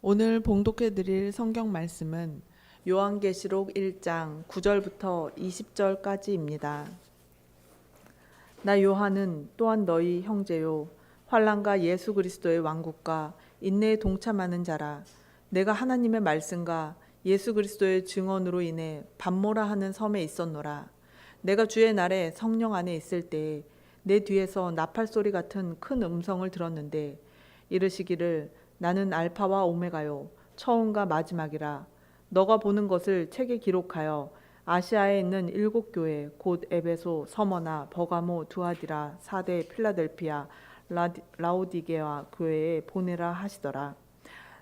오늘 봉독해 드릴 성경 말씀은 요한계시록 1장 9절부터 20절까지입니다. 나 요한은 또한 너희 형제요 환난과 예수 그리스도의 왕국과 인내에 동참하는 자라. 내가 하나님의 말씀과 예수 그리스도의 증언으로 인해 밤모라 하는 섬에 있었노라. 내가 주의 날에 성령 안에 있을 때에 내 뒤에서 나팔 소리 같은 큰 음성을 들었는데 이르시기를 나는 알파와 오메가요 처음과 마지막이라. 너가 보는 것을 책에 기록하여 아시아에 있는 7교회 곧 에베소, 서머나, 버가모, 두아디라, 사대, 필라델피아, 라오디게아 교회에 보내라 하시더라.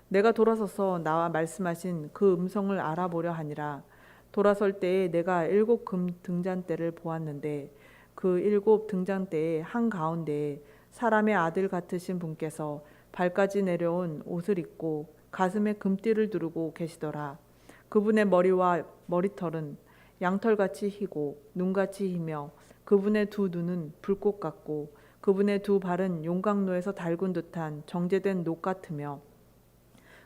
내가 돌아서서 나와 말씀하신 그 음성을 알아보려 하니라. 돌아설 때에 내가 7금 등잔대를 보았는데 그 7등잔대의 한가운데에 사람의 아들 같으신 분께서 발까지 내려온 옷을 입고 가슴에 금띠를 두르고 계시더라. 그분의 머리와 머리털은 양털같이 희고 눈같이 희며 그분의 두 눈은 불꽃 같고 그분의 두 발은 용광로에서 달군 듯한 정제된 녹 같으며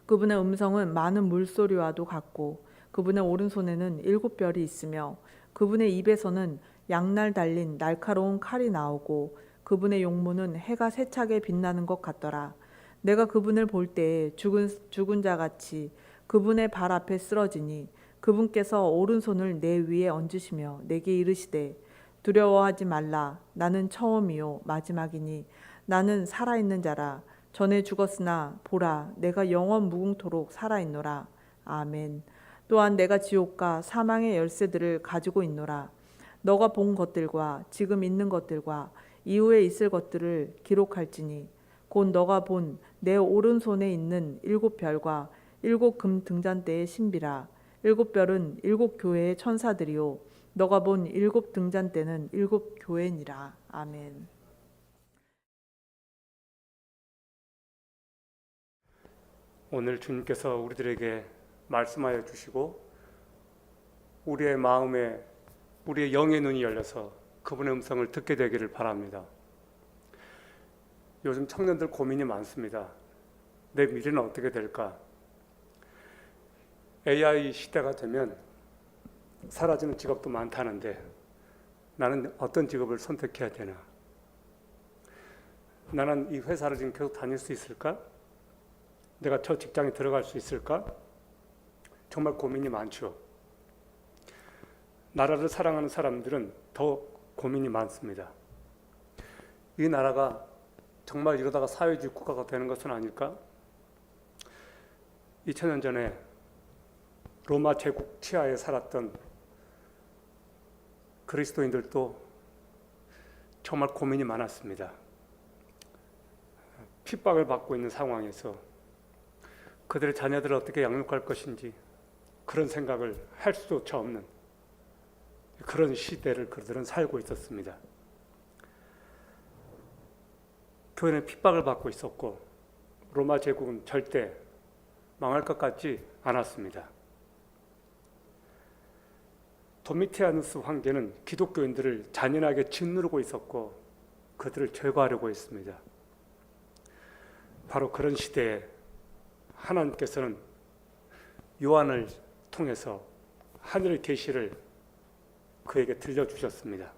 그분의 음성은 많은 물소리와도 같고 그분의 오른손에는 7별이 있으며 그분의 입에서는 양날 달린 날카로운 칼이 나오고 그분의 용모는 해가 세차게 빛나는 것 같더라. 내가 그분을 볼 때에 죽은 자같이 그분의 발 앞에 쓰러지니 그분께서 오른손을 내 위에 얹으시며 내게 이르시되 두려워하지 말라. 나는 처음이요 마지막이니 나는 살아있는 자라. 전에 죽었으나 보라 내가 영원 무궁토록 살아있노라. 아멘. 또한 내가 지옥과 사망의 열쇠들을 가지고 있노라. 너가 본 것들과 지금 있는 것들과 이후에 있을 것들을 기록할지니 곧 너가 본 내 오른손에 있는 7별과 7금 등잔대의 신비라. 7별은 7교회의 천사들이요 너가 본 7등잔대는 7교회니라. 아멘. 오늘 주님께서 우리들에게 말씀하여 주시고 우리의 마음에 우리의 영의 눈이 열려서 그분의 음성을 듣게 되기를 바랍니다. 요즘 청년들 고민이 많습니다. 내 미래는 어떻게 될까? AI 시대가 되면 사라지는 직업도 많다는데 나는 어떤 직업을 선택해야 되나? 나는 이 회사를 지금 계속 다닐 수 있을까? 내가 저 직장에 들어갈 수 있을까? 정말 고민이 많죠. 나라를 사랑하는 사람들은 더 고민이 많습니다. 이 나라가 정말 이러다가 사회주의 국가가 되는 것은 아닐까? 2000년 전에 로마 제국 치하에 살았던 그리스도인들도 정말 고민이 많았습니다. 핍박을 받고 있는 상황에서 그들의 자녀들을 어떻게 양육할 것인지 그런 생각을 할 수조차 없는 그런 시대를 그들은 살고 있었습니다. 교회는 핍박을 받고 있었고 로마 제국은 절대 망할 것 같지 않았습니다. 도미티아누스 황제는 기독교인들을 잔인하게 짓누르고 있었고 그들을 제거하려고 했습니다. 바로 그런 시대에 하나님께서는 요한을 통해서 하늘의 계시를 그에게 들려주셨습니다.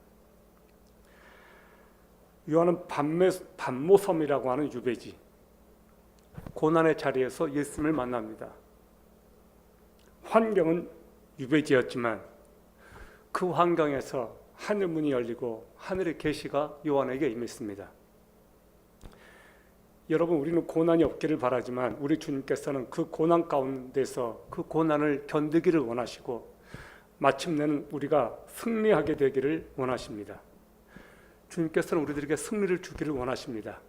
요한은 반모섬이라고 하는 유배지, 고난의 자리에서 예수님을 만납니다. 환경은 유배지였지만 그 환경에서 하늘 문이 열리고 하늘의 계시가 요한에게 임했습니다. 여러분, 우리는 고난이 없기를 바라지만 우리 주님께서는 그 고난 가운데서 그 고난을 견디기를 원하시고 마침내는 우리가 승리하게 되기를 원하십니다. 주님께서는 우리들에게 승리를 주기를 원하십니다.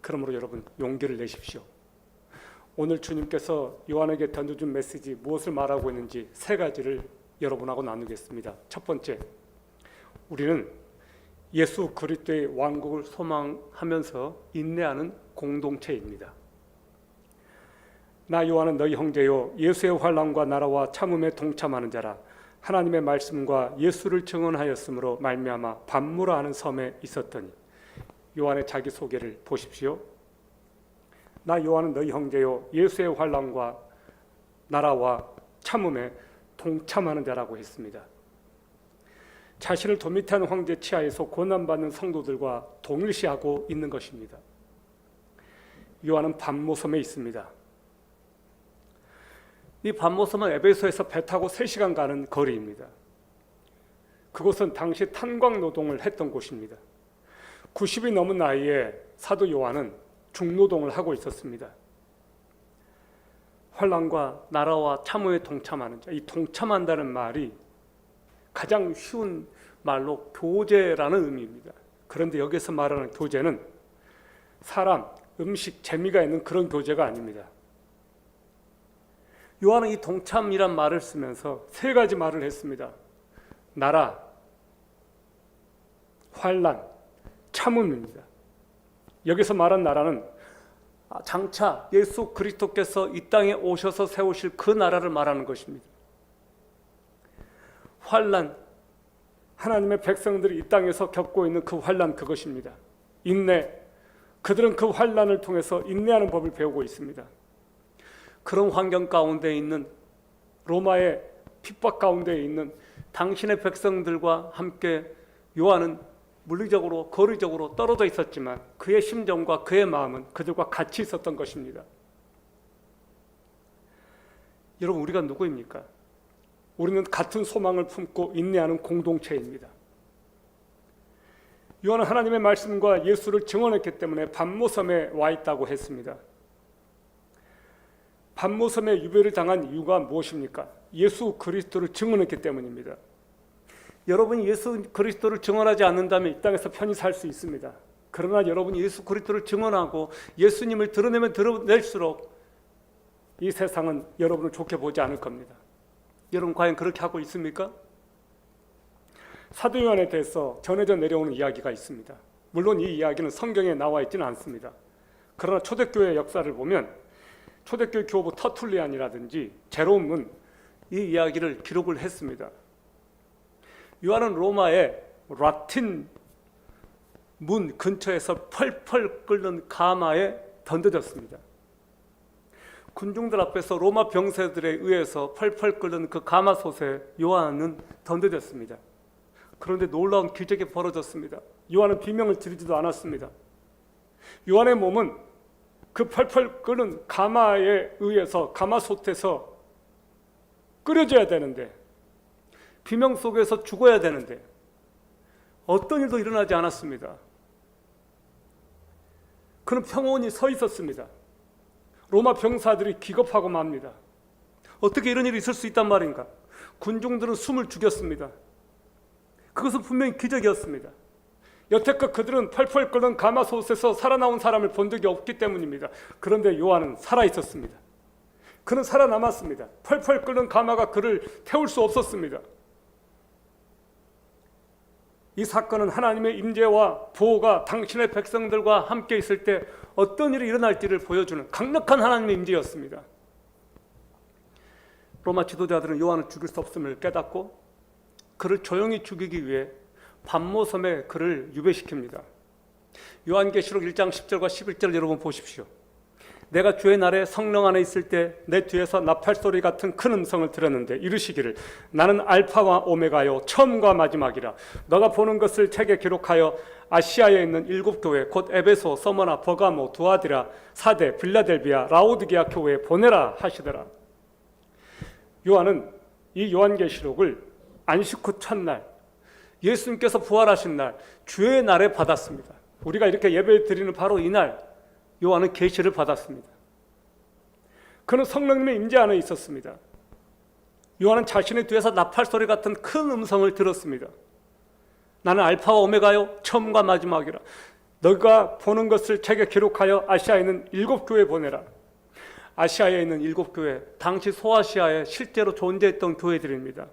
그러므로 여러분 용기를 내십시오. 오늘 주님께서 요한에게 던져준 메시지 무엇을 말하고 있는지 3가지를 여러분하고 나누겠습니다. 첫 번째, 우리는 예수 그리스도의 왕국을 소망하면서 인내하는 공동체입니다. 나 요한은 너희 형제요 예수의 환난과 나라와 참음에 동참하는 자라. 하나님의 말씀과 예수를 증언하였으므로 말미암아 밤무라 하는 섬에 있었더니. 요한의 자기소개를 보십시오. 나 요한은 너희 형제요 예수의 환난과 나라와 참음에 동참하는 자라고 했습니다. 자신을 도미탄 황제 치하에서 고난받는 성도들과 동일시하고 있는 것입니다. 요한은 반모섬에 있습니다. 이 반모섬은 에베소에서 배 타고 3시간 가는 거리입니다. 그곳은 당시 탄광 노동을 했던 곳입니다. 90이 넘은 나이에 사도 요한은 중노동을 하고 있었습니다. 환난과 나라와 참호에 동참하는 자, 이 동참한다는 말이 가장 쉬운 말로 교제라는 의미입니다. 그런데 여기서 말하는 교제는 사람, 음식, 재미가 있는 그런 교제가 아닙니다. 요한은 이 동참이란 말을 쓰면서 3가지 말을 했습니다. 나라, 환난, 참음입니다. 여기서 말한 나라는 장차 예수 그리스도께서 이 땅에 오셔서 세우실 그 나라를 말하는 것입니다. 환난, 하나님의 백성들이 이 땅에서 겪고 있는 그 환난, 그것입니다. 인내, 그들은 그 환난을 통해서 인내하는 법을 배우고 있습니다. 그런 환경 가운데 있는 로마의 핍박 가운데 있는 당신의 백성들과 함께 요한은 물리적으로 거리적으로 떨어져 있었지만 그의 심정과 그의 마음은 그들과 같이 있었던 것입니다. 여러분, 우리가 누구입니까? 우리는 같은 소망을 품고 인내하는 공동체입니다. 요한은 하나님의 말씀과 예수를 증언했기 때문에 반모섬에 와 있다고 했습니다. 반모섬에 유배를 당한 이유가 무엇입니까? 예수 그리스도를 증언했기 때문입니다. 여러분이 예수 그리스도를 증언하지 않는다면 이 땅에서 편히 살 수 있습니다. 그러나 여러분이 예수 그리스도를 증언하고 예수님을 드러내면 드러낼수록 이 세상은 여러분을 좋게 보지 않을 겁니다. 여러분 과연 그렇게 하고 있습니까? 사도 요한에 대해서 전해져 내려오는 이야기가 있습니다. 물론 이 이야기는 성경에 나와 있지는 않습니다. 그러나 초대교회 역사를 보면 초대교회 교부 터툴리안이라든지 제롬은 이 이야기를 기록을 했습니다. 요한은 로마의 라틴 문 근처에서 펄펄 끓는 가마에 던져졌습니다. 군중들 앞에서 로마 병사들에 의해서 펄펄 끓는 그 가마솥에 요한은 던져졌습니다. 그런데 놀라운 기적이 벌어졌습니다. 요한은 비명을 지르지도 않았습니다. 요한의 몸은 그 펄펄 끓는 가마에 의해서 가마솥에서 끓여져야 되는데, 비명 속에서 죽어야 되는데 어떤 일도 일어나지 않았습니다. 그는 평온히 서 있었습니다. 로마 병사들이 기겁하고 맙니다. 어떻게 이런 일이 있을 수 있단 말인가? 군중들은 숨을 죽였습니다. 그것은 분명히 기적이었습니다. 여태껏 그들은 펄펄 끓는 가마솥에서 살아나온 사람을 본 적이 없기 때문입니다. 그런데 요한은 살아있었습니다. 그는 살아남았습니다. 펄펄 끓는 가마가 그를 태울 수 없었습니다. 이 사건은 하나님의 임재와 보호가 당신의 백성들과 함께 있을 때 어떤 일이 일어날지를 보여주는 강력한 하나님의 임재였습니다. 로마 지도자들은 요한을 죽일 수 없음을 깨닫고 그를 조용히 죽이기 위해 반모섬에 그를 유배시킵니다. 요한계시록 1장 10절과 11절 여러분 보십시오. 내가 주의 날에 성령 안에 있을 때 내 뒤에서 나팔소리 같은 큰 음성을 들었는데 이르시기를 나는 알파와 오메가요 처음과 마지막이라. 너가 보는 것을 책에 기록하여 아시아에 있는 7교회 곧 에베소, 서머나, 버가모, 두아디라, 사데, 빌라델비아, 라오디게아 교회에 보내라 하시더라. 요한은 이 요한계시록을 안식 후 첫날 예수님께서 부활하신 날 주의 날에 받았습니다. 우리가 이렇게 예배 드리는 바로 이날 요한은 계시를 받았습니다. 그는 성령님의 임재 안에 있었습니다. 요한은 자신의 뒤에서 나팔소리 같은 큰 음성을 들었습니다. 나는 알파와 오메가요 처음과 마지막이라. 너가 보는 것을 책에 기록하여 아시아에 있는 7교회에 보내라. 아시아에 있는 7교회, 당시 소아시아에 실제로 존재했던 교회들입니다.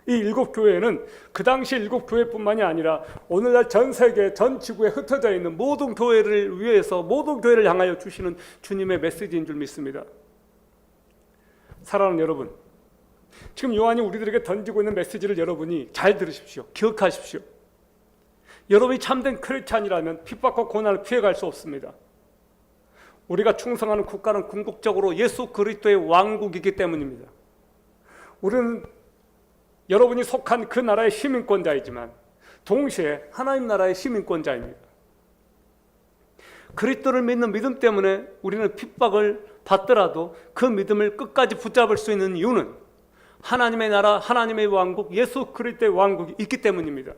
이 7교회는 그 당시 7교회뿐만이 아니라 오늘날 전 세계, 전 지구에 흩어져 있는 모든 교회를 위해서 모든 교회를 향하여 주시는 주님의 메시지인 줄 믿습니다. 사랑하는 여러분, 지금 요한이 우리들에게 던지고 있는 메시지를 여러분이 잘 들으십시오. 기억하십시오. 여러분이 참된 크리스찬이라면 핍박과 고난을 피해갈 수 없습니다. 우리가 충성하는 국가는 궁극적으로 예수 그리스도의 왕국이기 때문입니다. 우리는 여러분이 속한 그 나라의 시민권자이지만 동시에 하나님 나라의 시민권자입니다. 그리스도를 믿는 믿음 때문에 우리는 핍박을 받더라도 그 믿음을 끝까지 붙잡을 수 있는 이유는 하나님의 나라, 하나님의 왕국, 예수 그리스도의 왕국이 있기 때문입니다.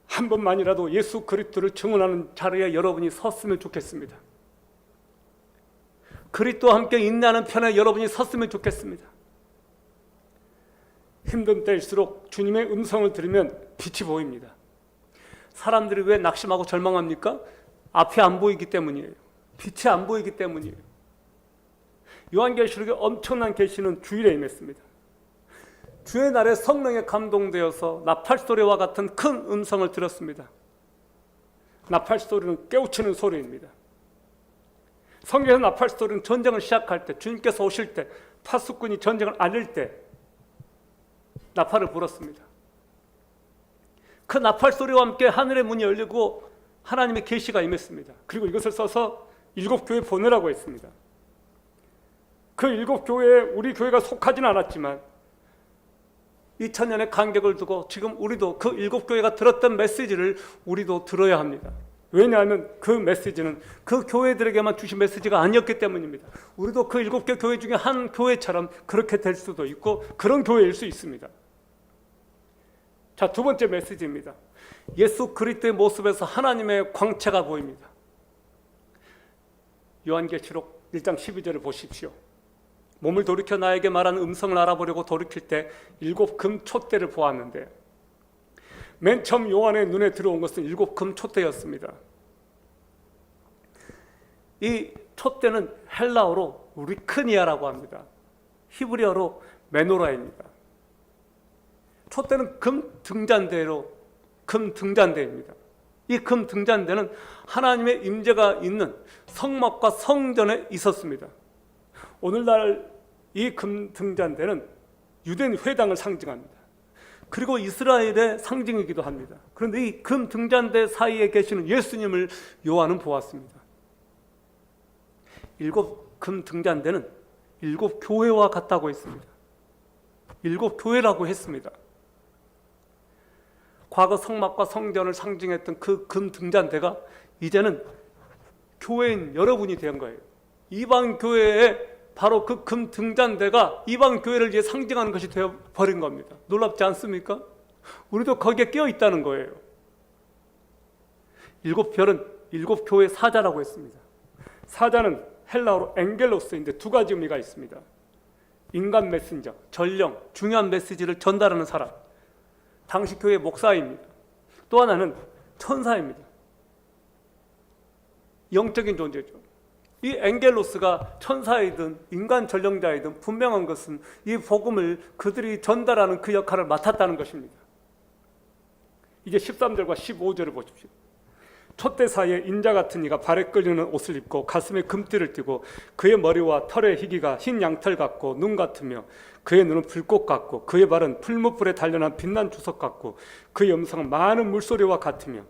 한 번만이라도 예수 그리스도를 증언하는 자리에 여러분이 섰으면 좋겠습니다. 그리스도와 함께 인내하는 편에 여러분이 섰으면 좋겠습니다. 힘든 때일수록 주님의 음성을 들으면 빛이 보입니다. 사람들이 왜 낙심하고 절망합니까? 앞이 안 보이기 때문이에요. 빛이 안 보이기 때문이에요. 요한계시록의 엄청난 계시는 주일에 임했습니다. 주의 날에 성령에 감동되어서 나팔소리와 같은 큰 음성을 들었습니다. 나팔소리는 깨우치는 소리입니다. 성경에서 나팔소리는 전쟁을 시작할 때, 주님께서 오실 때, 파수꾼이 전쟁을 알릴 때 나팔을 불었습니다. 그 나팔소리와 함께 하늘의 문이 열리고 하나님의 계시가 임했습니다. 그리고 이것을 써서 7교회 보내라고 했습니다. 그 7교회에 우리 교회가 속하지는 않았지만 2000년의 간격을 두고 지금 우리도 그 7교회가 들었던 메시지를 우리도 들어야 합니다. 왜냐하면 그 메시지는 그 교회들에게만 주신 메시지가 아니었기 때문입니다. 우리도 그 7개 교회 중에 한 교회처럼 그렇게 될 수도 있고 그런 교회일 수 있습니다. 자, 두 번째 메시지입니다. 예수 그리스도의 모습에서 하나님의 광채가 보입니다. 요한계시록 1장 12절을 보십시오. 몸을 돌이켜 나에게 말한 음성을 알아보려고 돌이킬 때 7 금 촛대를 보았는데 맨 처음 요한의 눈에 들어온 것은 7 금 촛대였습니다. 이 촛대는 헬라어로 리크니아라고 합니다. 히브리어로 메노라입니다. 촛대는 금 등잔대입니다. 이 금 등잔대는 하나님의 임재가 있는 성막과 성전에 있었습니다. 오늘날 이 금 등잔대는 유대인 회당을 상징합니다. 그리고 이스라엘의 상징이기도 합니다. 그런데 이 금 등잔대 사이에 계시는 예수님을 요한은 보았습니다. 7 금 등잔대는 7 교회와 같다고 했습니다. 7 교회라고 했습니다. 과거 성막과 성전을 상징했던 그 금 등잔대가 이제는 교회인 여러분이 된 거예요. 이방 교회에 바로 그 금 등잔대가 이방 교회를 이제 상징하는 것이 되어 버린 겁니다. 놀랍지 않습니까? 우리도 거기에 끼어 있다는 거예요. 7별은 7 교회 사자라고 했습니다. 사자는 헬라어로 엥겔로스인데 두 가지 의미가 있습니다. 인간 메신저, 전령, 중요한 메시지를 전달하는 사람. 당시 교회 목사입니다. 또 하나는 천사입니다. 영적인 존재죠. 이 엥겔로스가 천사이든 인간 전령자이든 분명한 것은 이 복음을 그들이 전달하는 그 역할을 맡았다는 것입니다. 이제 13절과 15절을 보십시오. 촛대 사이에 인자 같은 이가 발에 끌리는 옷을 입고 가슴에 금띠를 띠고 그의 머리와 털의 희기가 흰 양털 같고 눈 같으며 그의 눈은 불꽃 같고 그의 발은 풀무불에 단련한 빛난 주석 같고 그의 음성은 많은 물소리와 같으며.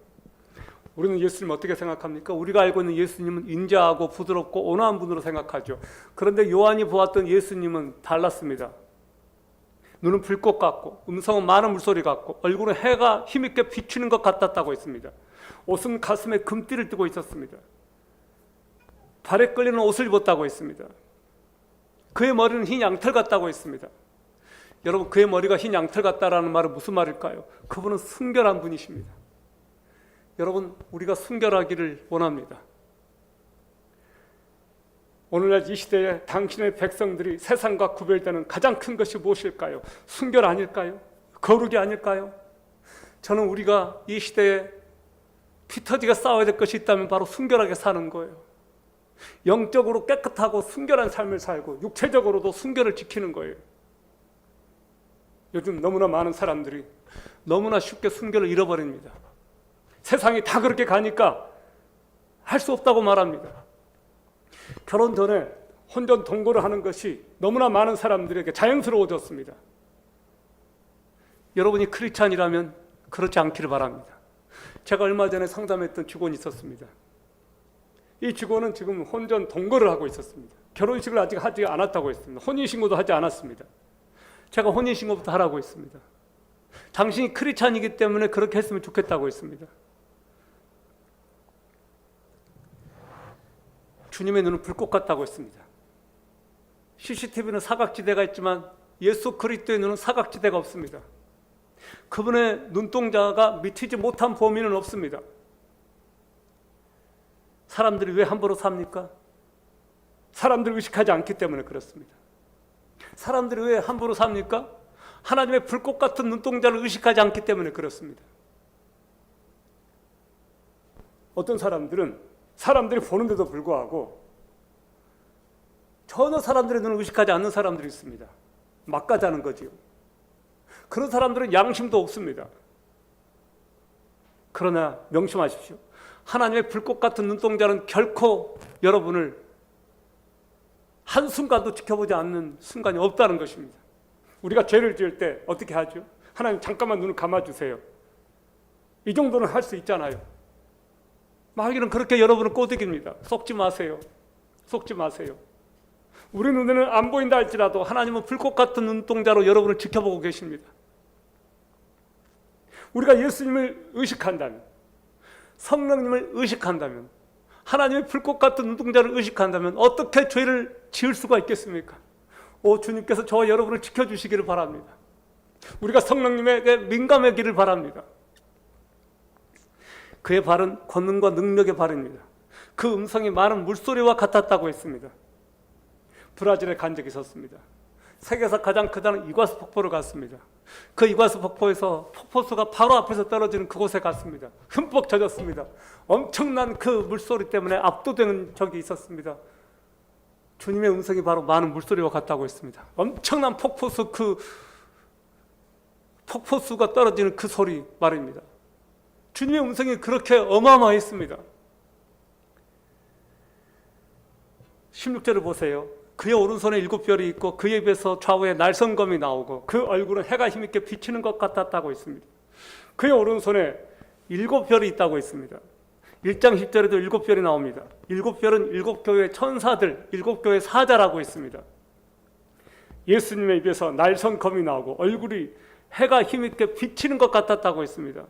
우리는 예수님 어떻게 생각합니까? 우리가 알고 있는 예수님은 인자하고 부드럽고 온화한 분으로 생각하죠. 그런데 요한이 보았던 예수님은 달랐습니다. 눈은 불꽃 같고 음성은 많은 물소리 같고 얼굴은 해가 힘있게 비추는 것 같았다고 했습니다. 옷은 가슴에 금띠를 띠고 있었습니다. 발에 끌리는 옷을 입었다고 했습니다. 그의 머리는 흰 양털 같다고 했습니다. 여러분, 그의 머리가 흰 양털 같다라는 말은 무슨 말일까요? 그분은 순결한 분이십니다. 여러분, 우리가 순결하기를 원합니다. 오늘날 이 시대에 당신의 백성들이 세상과 구별되는 가장 큰 것이 무엇일까요? 순결 아닐까요? 거룩이 아닐까요? 저는 우리가 이 시대에 피 터지게 싸워야 될 것이 있다면 바로 순결하게 사는 거예요. 영적으로 깨끗하고 순결한 삶을 살고 육체적으로도 순결을 지키는 거예요. 요즘 너무나 많은 사람들이 너무나 쉽게 순결을 잃어버립니다. 세상이 다 그렇게 가니까 할 수 없다고 말합니다. 결혼 전에 혼전 동거를 하는 것이 너무나 많은 사람들에게 자연스러워졌습니다. 여러분이 크리스찬이라면 그렇지 않기를 바랍니다. 제가 얼마 전에 상담했던 직원이 있었습니다. 이 직원은 지금 혼전 동거를 하고 있었습니다. 결혼식을 아직 하지 않았다고 했습니다. 혼인신고도 하지 않았습니다. 제가 혼인신고부터 하라고 했습니다. 당신이 크리스찬이기 때문에 그렇게 했으면 좋겠다고 했습니다. 주님의 눈은 불꽃 같다고 했습니다. CCTV는 사각지대가 있지만 예수 그리스도의 눈은 사각지대가 없습니다. 그분의 눈동자가 미치지 못한 범위는 없습니다. 사람들이 왜 함부로 삽니까? 사람들을 의식하지 않기 때문에 그렇습니다. 사람들이 왜 함부로 삽니까? 하나님의 불꽃 같은 눈동자를 의식하지 않기 때문에 그렇습니다. 어떤 사람들은 사람들이 보는데도 불구하고 전혀 사람들의 눈을 의식하지 않는 사람들이 있습니다. 막가자는 거지요. 그런 사람들은 양심도 없습니다. 그러나 명심하십시오. 하나님의 불꽃 같은 눈동자는 결코 여러분을 한순간도 지켜보지 않는 순간이 없다는 것입니다. 우리가 죄를 지을 때 어떻게 하죠? 하나님 잠깐만 눈을 감아주세요. 이 정도는 할 수 있잖아요. 마귀는 그렇게 여러분을 꼬드깁니다. 속지 마세요. 속지 마세요. 우리 눈에는 안 보인다 할지라도 하나님은 불꽃 같은 눈동자로 여러분을 지켜보고 계십니다. 우리가 예수님을 의식한다면, 성령님을 의식한다면, 하나님의 불꽃 같은 눈동자를 의식한다면 어떻게 죄를 지을 수가 있겠습니까? 주님께서 저와 여러분을 지켜주시기를 바랍니다. 우리가 성령님에게 민감하기를 바랍니다. 그의 발은 권능과 능력의 발입니다. 그 음성이 많은 물소리와 같았다고 했습니다. 브라질에 간 적이 있었습니다. 세계에서 가장 크다는 이과수 폭포를 갔습니다. 그 이과수 폭포에서 폭포수가 바로 앞에서 떨어지는 그곳에 갔습니다. 흠뻑 젖었습니다. 엄청난 그 물소리 때문에 압도되는 적이 있었습니다. 주님의 음성이 바로 많은 물소리와 같다고 했습니다. 엄청난 폭포수, 그 폭포수가 떨어지는 그 소리 말입니다. 주님의 음성이 그렇게 어마어마했습니다. 16절을 보세요. 그의 오른손에 7별이 있고 그의 입에서 좌우에 날성검이 나오고 그 얼굴은 해가 힘있게 비치는 것 같았다고 했습니다. 그의 오른손에 7별이 있다고 했습니다. 1장 10절에도 7별이 나옵니다. 7별은 7교회 천사들, 7교회 사자라고 했습니다. 예수님의 입에서 날성검이 나오고 얼굴이 해가 힘있게 비치는 것 같았다고 했습니다.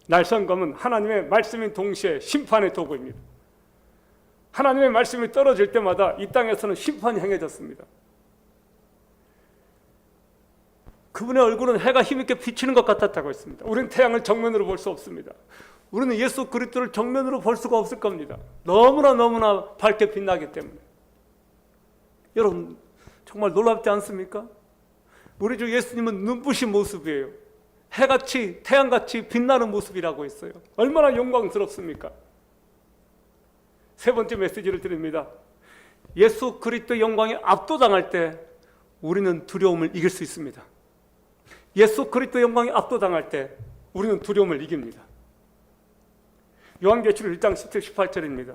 날성검은 하나님의 말씀인 동시에 심판의 도구입니다. 하나님의 말씀이 떨어질 때마다 이 땅에서는 심판이 행해졌습니다. 그분의 얼굴은 해가 힘있게 비치는 것 같았다고 했습니다. 우리는 태양을 정면으로 볼 수 없습니다. 우리는 예수 그리스도를 정면으로 볼 수가 없을 겁니다. 너무나 밝게 빛나기 때문에. 여러분 정말 놀랍지 않습니까? 우리 주 예수님은 눈부신 모습이에요. 해같이 태양같이 빛나는 모습이라고 했어요. 얼마나 영광스럽습니까? 세 번째 메시지를 드립니다. 예수 그리스도의 영광에 압도당할 때 우리는 두려움을 이길 수 있습니다. 예수 그리스도의 영광에 압도당할 때 우리는 두려움을 이깁니다. 요한계시록 1장 17, 18절입니다.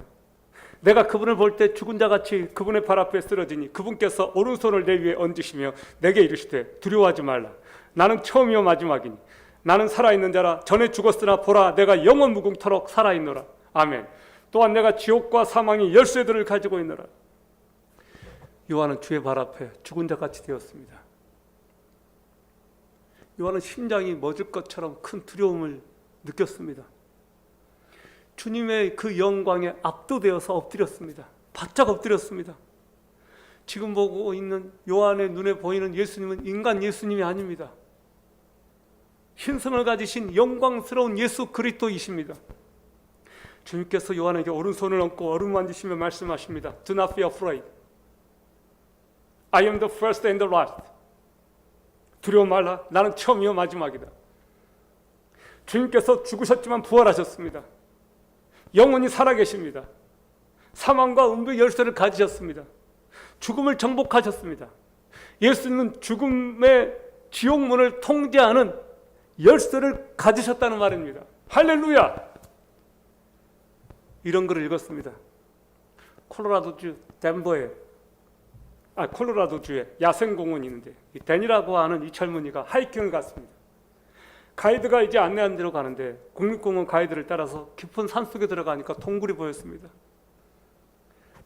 내가 그분을 볼 때 죽은 자같이 그분의 발 앞에 쓰러지니 그분께서 오른손을 내 위에 얹으시며 내게 이르시되 두려워하지 말라. 나는 처음이요 마지막이니 나는 살아있는 자라. 전에 죽었으나 보라 내가 영원 무궁토록 살아있노라. 아멘. 또한 내가 지옥과 사망의 열쇠들을 가지고 있노라. 요한은 주의 발 앞에 죽은 자같이 되었습니다. 요한은 심장이 멎을 것처럼 큰 두려움을 느꼈습니다. 주님의 그 영광에 압도되어서 엎드렸습니다. 바짝 엎드렸습니다. 지금 보고 있는 요한의 눈에 보이는 예수님은 인간 예수님이 아닙니다. 신성을 가지신 영광스러운 예수 그리스도이십니다. 주님께서 요한에게 오른손을 얹고 어루만지시며 말씀하십니다. Do not be afraid. I am the first and the last. 두려워 말라. 나는 처음이요 마지막이다. 주님께서 죽으셨지만 부활하셨습니다. 영원히 살아계십니다. 사망과 음부의 열쇠를 가지셨습니다. 죽음을 정복하셨습니다. 예수님은 죽음의 지옥문을 통제하는 열쇠를 가지셨다는 말입니다. 할렐루야! 이런 글을 읽었습니다. 콜로라도주 콜로라도주에 야생공원이 있는데 댄이라고 하는 이 젊은이가 하이킹을 갔습니다. 가이드가 이제 안내한 대로 가는데 국립공원 가이드를 따라서 깊은 산속에 들어가니까 동굴이 보였습니다.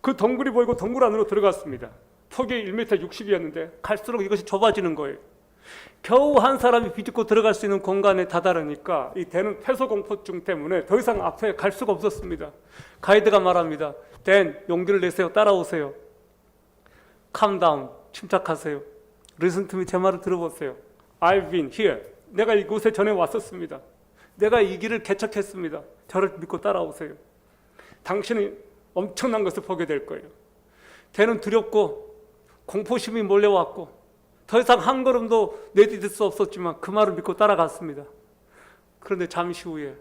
그 동굴이 보이고 동굴 안으로 들어갔습니다. 폭이 1m 60이었는데 갈수록 이것이 좁아지는 거예요. 겨우 한 사람이 비집고 들어갈 수 있는 공간에 다다르니까 이 댄은 폐소공포증 때문에 더 이상 앞에 갈 수가 없었습니다. 가이드가 말합니다. 댄, 용기를 내세요. 따라오세요. Calm down. 침착하세요. Listen to me. 제 말을 들어보세요. I've been here. 내가 이곳에 전에 왔었습니다. 내가 이 길을 개척했습니다. 저를 믿고 따라오세요. 당신은 엄청난 것을 보게 될 거예요. 댄은 두렵고 공포심이 몰려왔고 더 이상 한 걸음도 내디딜 수 없었지만 그 말을 믿고 따라갔습니다. 그런데 잠시 후에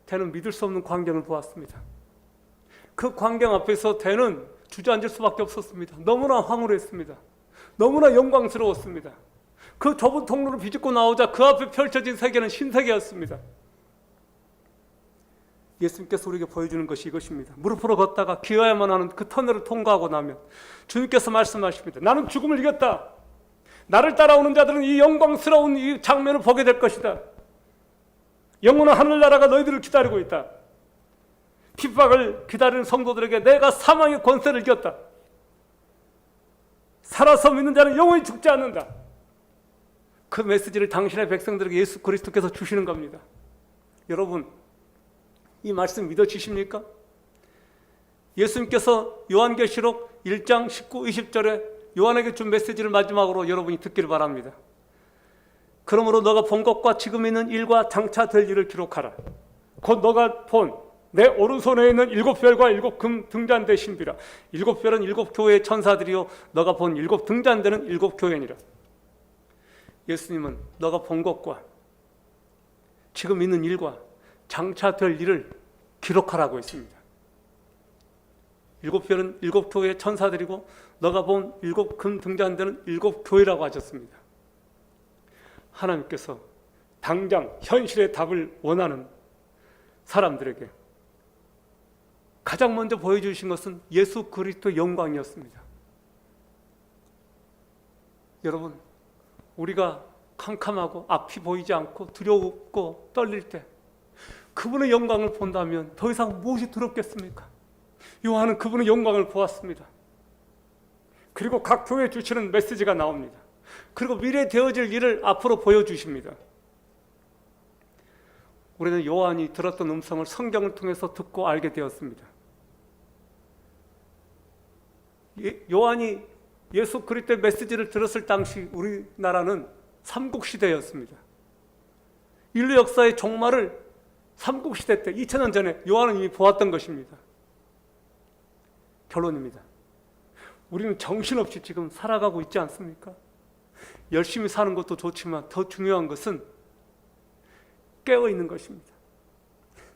댄은 믿을 수 없는 광경을 보았습니다. 그 광경 앞에서 댄은 주저앉을 수밖에 없었습니다. 너무나 황홀했습니다. 너무나 영광스러웠습니다. 그 좁은 통로를 비집고 나오자 그 앞에 펼쳐진 세계는 신세계였습니다. 예수님께서 우리에게 보여주는 것이 이것입니다. 무릎으로 걷다가 기어야만 하는 그 터널을 통과하고 나면 주님께서 말씀하십니다. 나는 죽음을 이겼다. 나를 따라오는 자들은 이 영광스러운 이 장면을 보게 될 것이다. 영원한 하늘나라가 너희들을 기다리고 있다. 핍박을 기다리는 성도들에게 내가 사망의 권세를 이겼다. 살아서 믿는 자는 영원히 죽지 않는다. 그 메시지를 당신의 백성들에게 예수 그리스도께서 주시는 겁니다. 여러분, 이 말씀 믿어지십니까? 예수님께서 요한계시록 1장 19, 20절에 요한에게 준 메시지를 마지막으로 여러분이 듣기를 바랍니다. 그러므로 너가 본 것과 지금 있는 일과 장차 될 일을 기록하라. 곧 너가 본 내 오른손에 있는 7별과 7금 등잔대 신비라. 7별은 7교회의 천사들이요 너가 본 7 등잔대는 7교회니라. 예수님은 너가 본 것과 지금 있는 일과 장차 될 일을 기록하라고 했습니다. 7별은 7교회의 천사들이고 너가 본 7금 등잔대는 7교회라고 하셨습니다. 하나님께서 당장 현실의 답을 원하는 사람들에게 가장 먼저 보여주신 것은 예수 그리스도의 영광이었습니다. 여러분, 우리가 캄캄하고 앞이 보이지 않고 두렵고 떨릴 때 그분의 영광을 본다면 더 이상 무엇이 두렵겠습니까? 요한은 그분의 영광을 보았습니다. 그리고 각 교회에 주시는 메시지가 나옵니다. 그리고 미래 되어질 일을 앞으로 보여주십니다. 우리는 요한이 들었던 음성을 성경을 통해서 듣고 알게 되었습니다. 요한이 예수 그리스도의 메시지를 들었을 당시 우리나라는 삼국시대였습니다. 인류 역사의 종말을 삼국시대 때 2000년 전에 요한은 이미 보았던 것입니다. 결론입니다. 우리는 정신없이 지금 살아가고 있지 않습니까? 열심히 사는 것도 좋지만 더 중요한 것은 깨어있는 것입니다.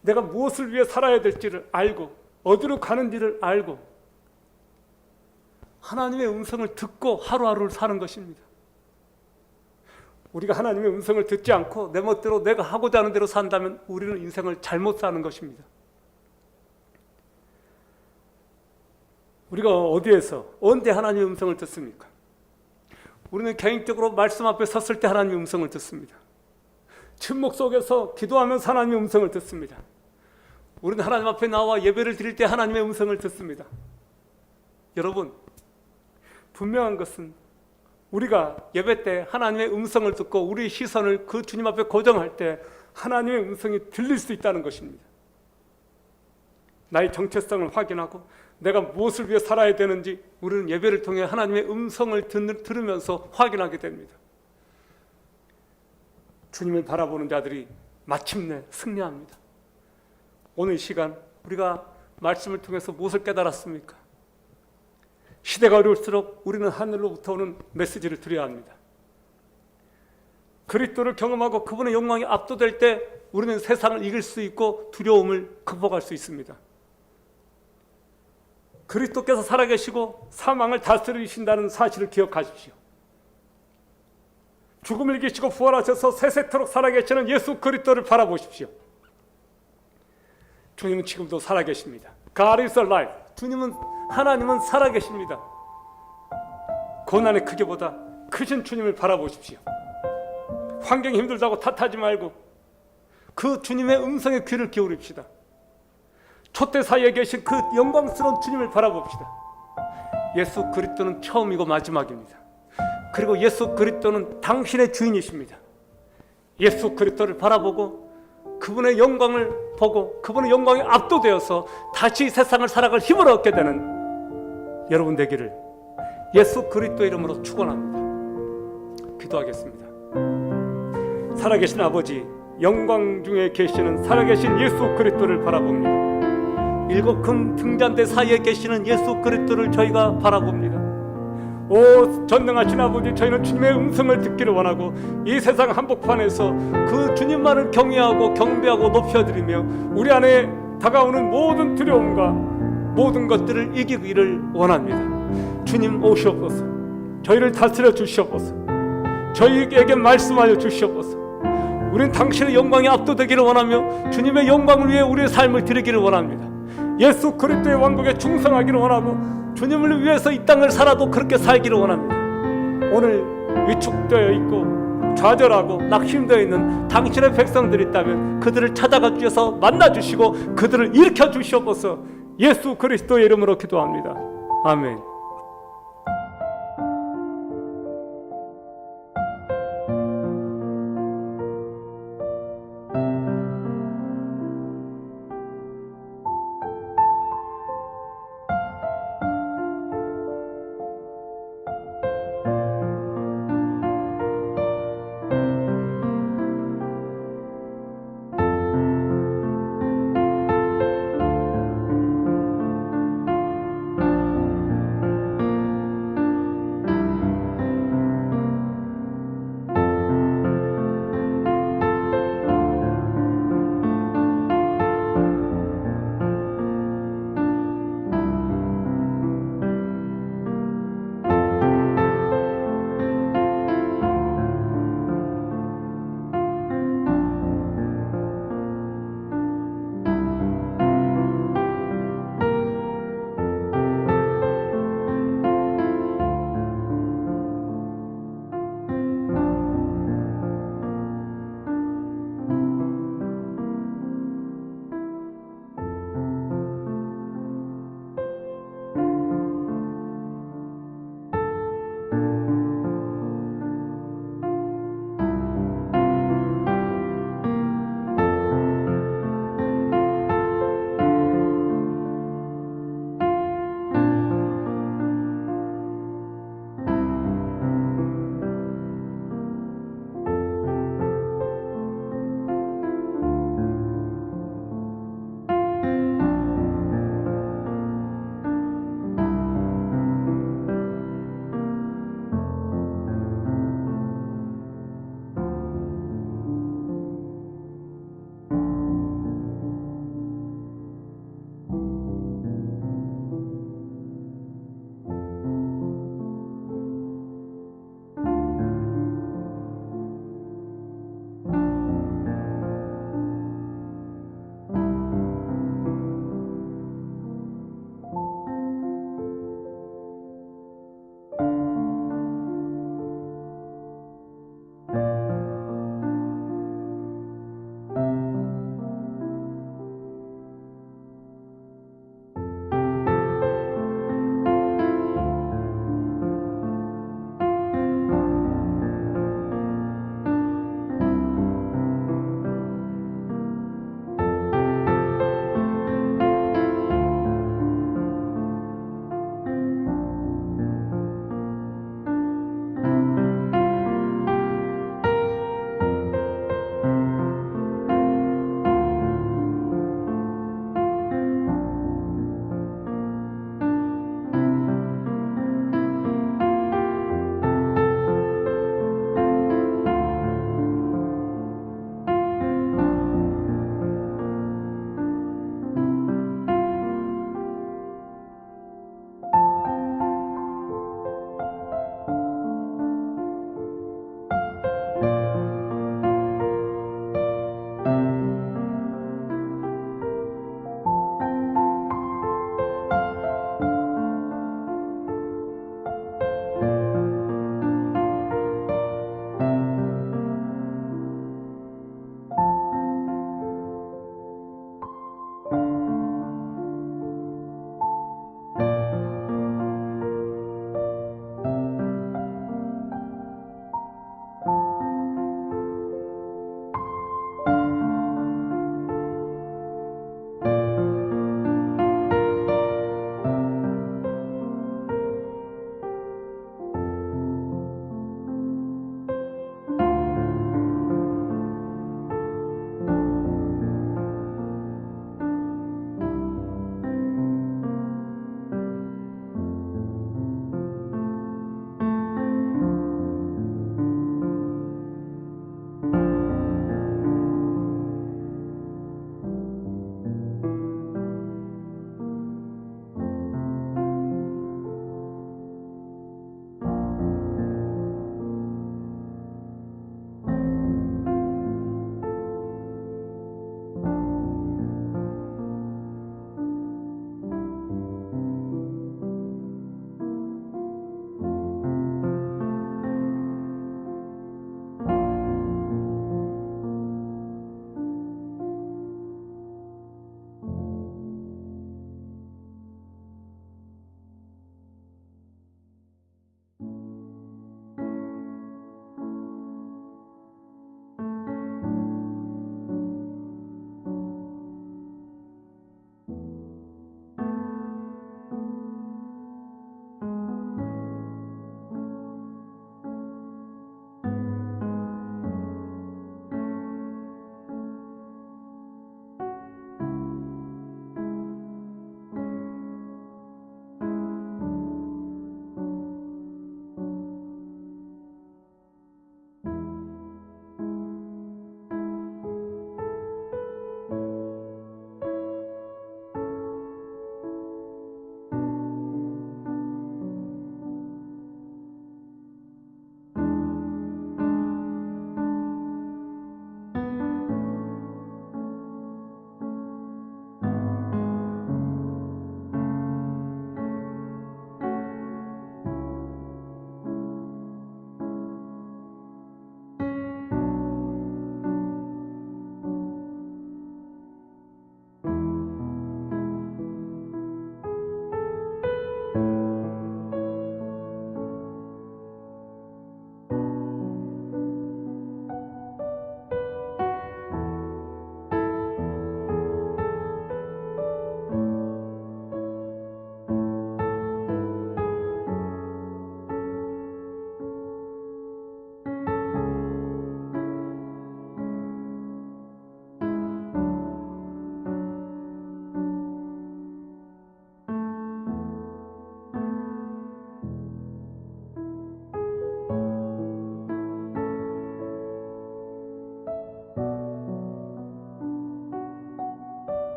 내가 무엇을 위해 살아야 될지를 알고 어디로 가는지를 알고 하나님의 음성을 듣고 하루하루를 사는 것입니다. 우리가 하나님의 음성을 듣지 않고 내 멋대로 내가 하고자 하는 대로 산다면 우리는 인생을 잘못 사는 것입니다. 우리가 어디에서 언제 하나님의 음성을 듣습니까? 우리는 개인적으로 말씀 앞에 섰을 때 하나님의 음성을 듣습니다. 침묵 속에서 기도하면서 하나님의 음성을 듣습니다. 우리는 하나님 앞에 나와 예배를 드릴 때 하나님의 음성을 듣습니다. 여러분, 분명한 것은 우리가 예배 때 하나님의 음성을 듣고 우리 시선을 그 주님 앞에 고정할 때 하나님의 음성이 들릴 수 있다는 것입니다. 나의 정체성을 확인하고 내가 무엇을 위해 살아야 되는지 우리는 예배를 통해 하나님의 음성을 들으면서 확인하게 됩니다. 주님을 바라보는 자들이 마침내 승리합니다. 오늘 이 시간 우리가 말씀을 통해서 무엇을 깨달았습니까? 시대가 어려울수록 우리는 하늘로부터 오는 메시지를 드려야 합니다. 그리스도를 경험하고 그분의 영광이 압도될 때 우리는 세상을 이길 수 있고 두려움을 극복할 수 있습니다. 그리스도께서 살아계시고 사망을 다스리신다는 사실을 기억하십시오. 죽음을 이기시고 부활하셔서 세세토록 살아계시는 예수 그리스도를 바라보십시오. 주님은 지금도 살아계십니다. God is alive. 하나님은 살아계십니다. 고난의 크기보다 크신 주님을 바라보십시오. 환경이 힘들다고 탓하지 말고 그 주님의 음성에 귀를 기울입시다. 초대사에 계신 그 영광스러운 주님을 바라봅시다. 예수 그리스도는 처음이고 마지막입니다. 그리고 예수 그리스도는 당신의 주인이십니다. 예수 그리스도를 바라보고 그분의 영광을 보고 그분의 영광에 압도되어서 다시 세상을 살아갈 힘을 얻게 되는 여러분 되기를 예수 그리스도 이름으로 축원합니다. 기도하겠습니다. 살아계신 아버지, 영광 중에 계시는 살아계신 예수 그리스도를 바라봅니다. 일곱 금 등잔대 사이에 계시는 예수 그리스도를 저희가 바라봅니다. 오 전능하신 아버지, 저희는 주님의 음성을 듣기를 원하고 이 세상 한복판에서 그 주님만을 경외하고 경배하고 높여드리며 우리 안에 다가오는 모든 두려움과 모든 것들을 이기기를 원합니다. 주님 오시옵소서. 저희를 다스려 주시옵소서. 저희에게 말씀하여 주시옵소서. 우리는 당신의 영광에 압도되기를 원하며 주님의 영광을 위해 우리의 삶을 드리기를 원합니다. 예수 그리스도의 왕국에 충성하기를 원하고 주님을 위해서 이 땅을 살아도 그렇게 살기를 원합니다. 오늘 위축되어 있고 좌절하고 낙심되어 있는 당신의 백성들이 있다면 그들을 찾아가 주셔서 만나주시고 그들을 일으켜 주시옵소서. 예수 그리스도의 이름으로 기도합니다. 아멘.